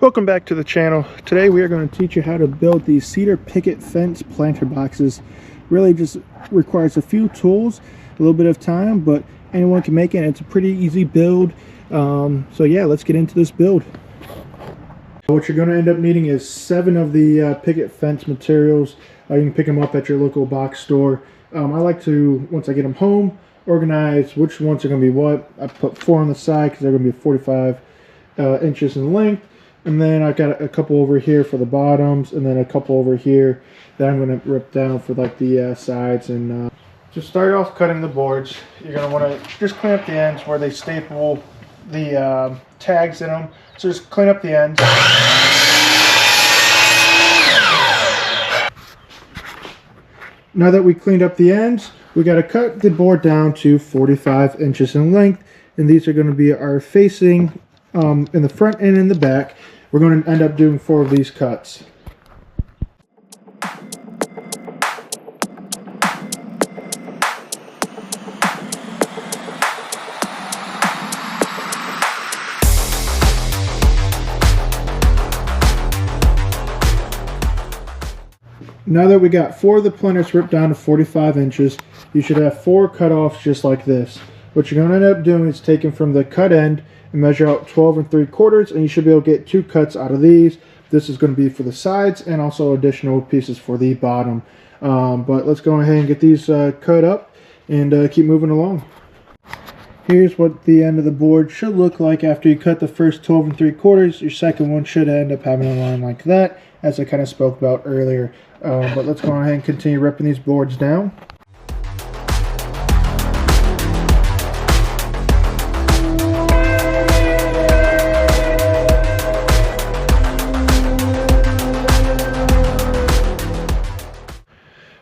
Welcome back to the channel. Today we are going to teach you how to build these cedar picket fence planter boxes. Really just requires a few tools, a little bit of time, but anyone can make it. It's a pretty easy build. So yeah, let's get into this build. What you're going to end up needing is 7 of the picket fence materials. You can pick them up at your local box store. I like to, once I get them home, organize which ones are going to be what. I put 4 on the side because they're going to be 45 inches in length. And then I got a couple over here for the bottoms, and then a couple over here that I'm going to rip down for like the sides. And to start off cutting the boards, you're going to want to just clean up the ends where they staple the tags in them. So just clean up the ends. Now that we cleaned up the ends, we got to cut the board down to 45 inches in length, and these are going to be our facing in the front and in the back. We're going to end up doing 4 of these cuts. Now that we got 4 of the planters ripped down to 45 inches, you should have 4 cutoffs just like this. What you're going to end up doing is taking from the cut end and measure out 12 3/4, and you should be able to get 2 cuts out of these. This is going to be for the sides and also additional pieces for the bottom. But let's go ahead and get these cut up and keep moving along. Here's what the end of the board should look like after you cut the first 12 3/4. Your second one should end up having a line like that, as I kind of spoke about earlier. But let's go ahead and continue ripping these boards down.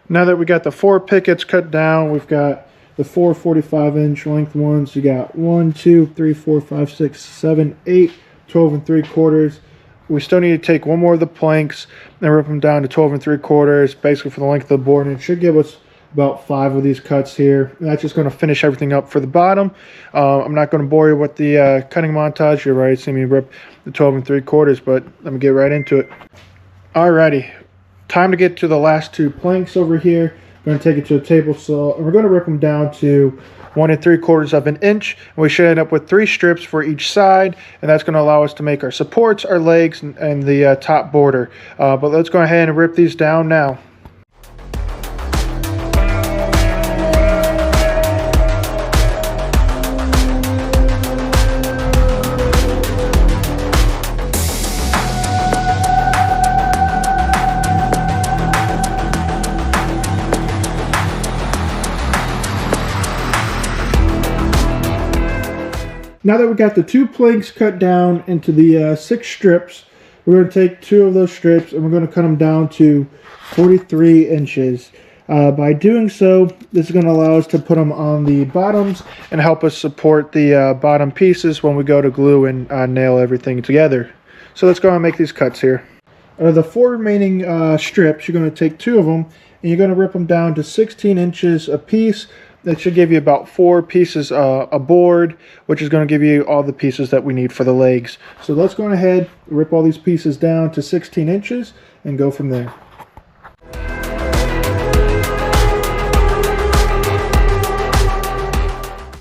Now that we got the 4 pickets cut down, we've got the 4 45-inch length ones. You got 1, 2, 3, 4, 5, 6, 7, 8, 12 3/4. We still need to take 1 more of the planks and rip them down to 12 3/4, basically for the length of the board. And it should give us about 5 of these cuts here. And that's just going to finish everything up for the bottom. I'm not going to bore you with the cutting montage. You've already seen me rip the 12 3/4, but let me get right into it. Alrighty. Time to get to the last 2 planks over here. We're going to take it to a table saw, and we're going to rip them down to 1 3/4 of an inch. And we should end up with 3 strips for each side, and that's going to allow us to make our supports, our legs, and the top border. But let's go ahead and rip these down now. Now that we got the 2 planks cut down into the 6 strips, we're going to take 2 of those strips and we're going to cut them down to 43 inches. By doing so, this is going to allow us to put them on the bottoms and help us support the bottom pieces when we go to glue and nail everything together. So let's go ahead and make these cuts here. The 4 remaining strips, you're going to take 2 of them and you're going to rip them down to 16 inches a piece. That should give you about 4 pieces a board, which is going to give you all the pieces that we need for the legs. So let's go ahead, rip all these pieces down to 16 inches and go from there.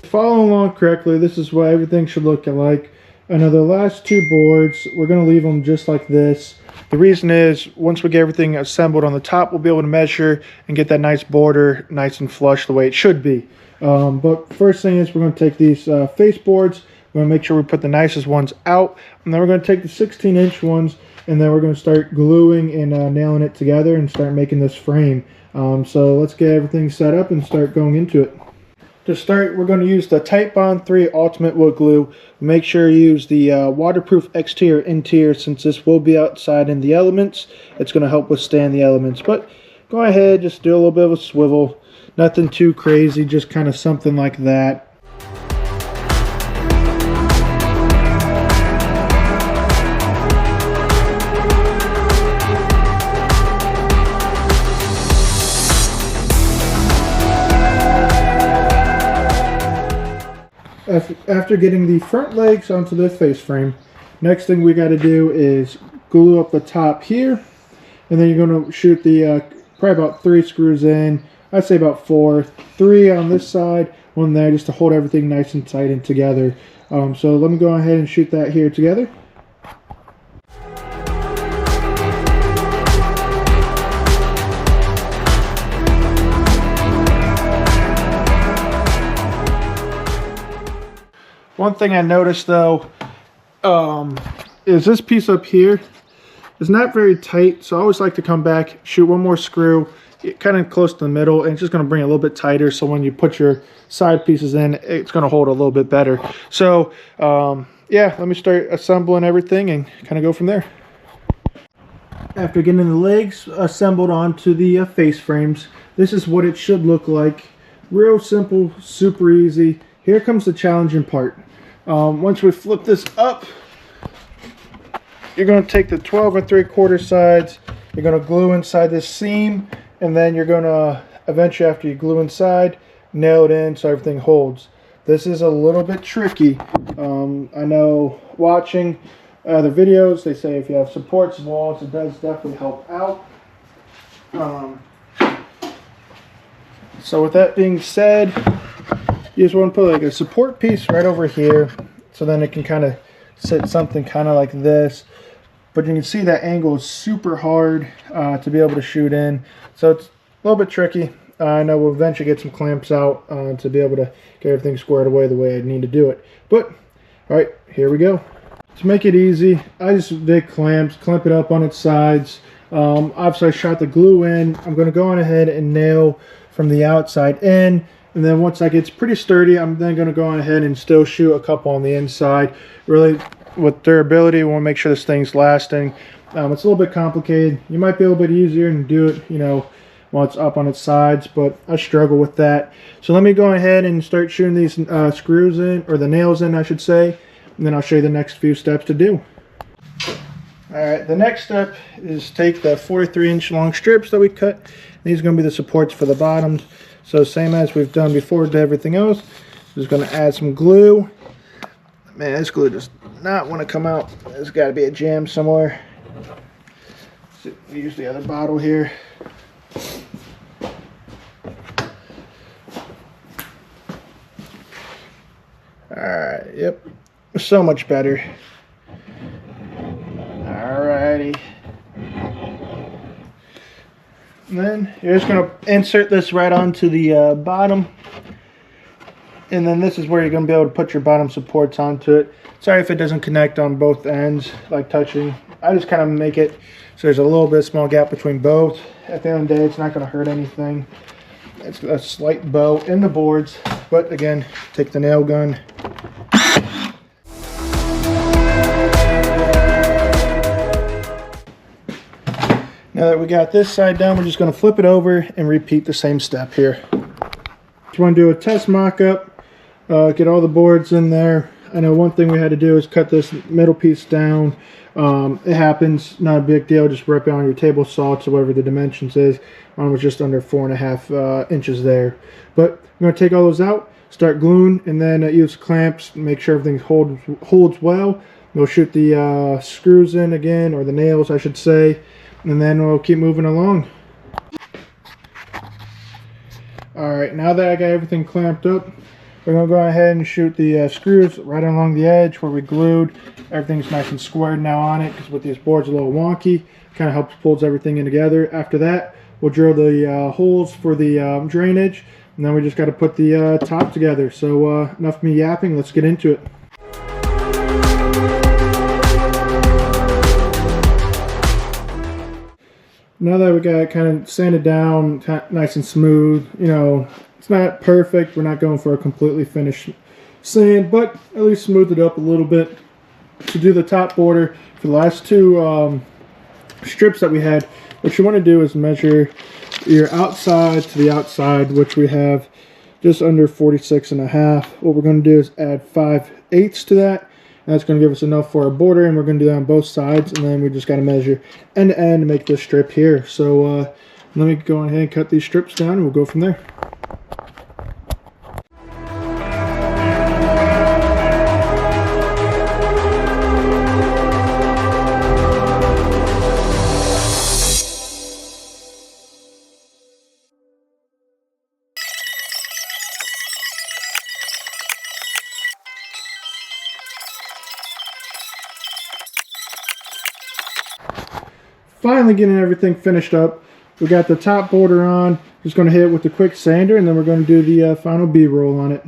Following along correctly, this is what everything should look like. I know the last 2 boards, we're going to leave them just like this. The reason is, once we get everything assembled on the top, we'll be able to measure and get that nice border nice and flush the way it should be. But first thing is, we're going to take these face boards. We're going to make sure we put the nicest ones out. And then we're going to take the 16-inch ones, and then we're going to start gluing and nailing it together and start making this frame. So let's get everything set up and start going into it. To start, we're going to use the Titebond 3 Ultimate Wood Glue. Make sure you use the waterproof exterior interior, since this will be outside in the elements. It's going to help withstand the elements. But go ahead, just do a little bit of a swivel. Nothing too crazy, just kind of something like that. After getting the front legs onto the face frame, Next thing we got to do is glue up the top here, and then you're going to shoot the probably about 3 screws in. I'd say about 4, 3 on this side, 1 there, just to hold everything nice and tight and together. So let me go ahead and shoot that here together. One thing I noticed though is this piece up here is not very tight, so I always like to come back, shoot 1 more screw, kind of close to the middle, and it's just going to bring it a little bit tighter, so when you put your side pieces in, it's going to hold a little bit better. So yeah, let me start assembling everything and kind of go from there. After getting the legs assembled onto the face frames, this is what it should look like. Real simple, super easy. Here comes the challenging part. Once we flip this up, you're going to take the 12 3/4 sides, you're going to glue inside this seam, and then you're going to eventually, after you glue inside, nail it in so everything holds. This is a little bit tricky. I know watching other videos, they say if you have supports and walls, it does definitely help out. So with that being said, you just want to put like a support piece right over here, so then it can kind of sit something kind of like this. But you can see that angle is super hard to be able to shoot in, so it's a little bit tricky. I know we'll eventually get some clamps out to be able to get everything squared away the way I need to do it. But all right, here we go. To make it easy, I just did clamp it up on its sides. Obviously I shot the glue in. I'm going to go on ahead and nail from the outside in. And then once that gets pretty sturdy, I'm then going to go on ahead and still shoot a couple on the inside. Really, with durability, we want to make sure this thing's lasting. It's a little bit complicated. You might be a little bit easier and do it, you know, while it's up on its sides, but I struggle with that. So let me go ahead and start shooting these screws in, or the nails in, I should say, and then I'll show you the next few steps to do. Alright, the next step is take the 43-inch long strips that we cut. These are going to be the supports for the bottoms. So same as we've done before to everything else. Just going to add some glue. Man, this glue does not want to come out. There's got to be a jam somewhere. So use the other bottle here. Alright, yep. So much better. Alrighty. And then you're just going to insert this right onto the bottom. And then this is where you're going to be able to put your bottom supports onto it. Sorry if it doesn't connect on both ends, like touching. I just kind of make it so there's a little bit small gap between both. At the end of the day, it's not going to hurt anything. It's a slight bow in the boards. But again, take the nail gun. Now that we got this side done, we're just going to flip it over and repeat the same step here. Just want to do a test mock-up, get all the boards in there. I know one thing we had to do is cut this middle piece down. It happens, not a big deal, just rip it on your table saw to whatever the dimensions is. Mine was just under 4.5 inches there. But I'm going to take all those out, start gluing, and then use clamps, make sure everything holds well. We'll shoot the screws in again, or the nails I should say. And then we'll keep moving along. Alright, now that I got everything clamped up, we're going to go ahead and shoot the screws right along the edge where we glued. Everything's nice and squared now on it, because with these boards a little wonky, kind of helps pulls everything in together. After that, we'll drill the holes for the drainage, and then we just got to put the top together. So enough of me yapping, let's get into it. Now that we got it kind of sanded down, nice and smooth, you know, it's not perfect. We're not going for a completely finished sand, but at least smooth it up a little bit. To do the top border for the last two strips that we had, what you want to do is measure your outside to the outside, which we have just under 46.5. What we're going to do is add 5/8 to that. That's going to give us enough for our border, and we're going to do that on both sides, and then we just got to measure end to end to make this strip here. So let me go ahead and cut these strips down, and we'll go from there. finally getting everything finished up. We got the top border on. Just going to hit it with a quick sander, and then we're going to do the final B-roll on it.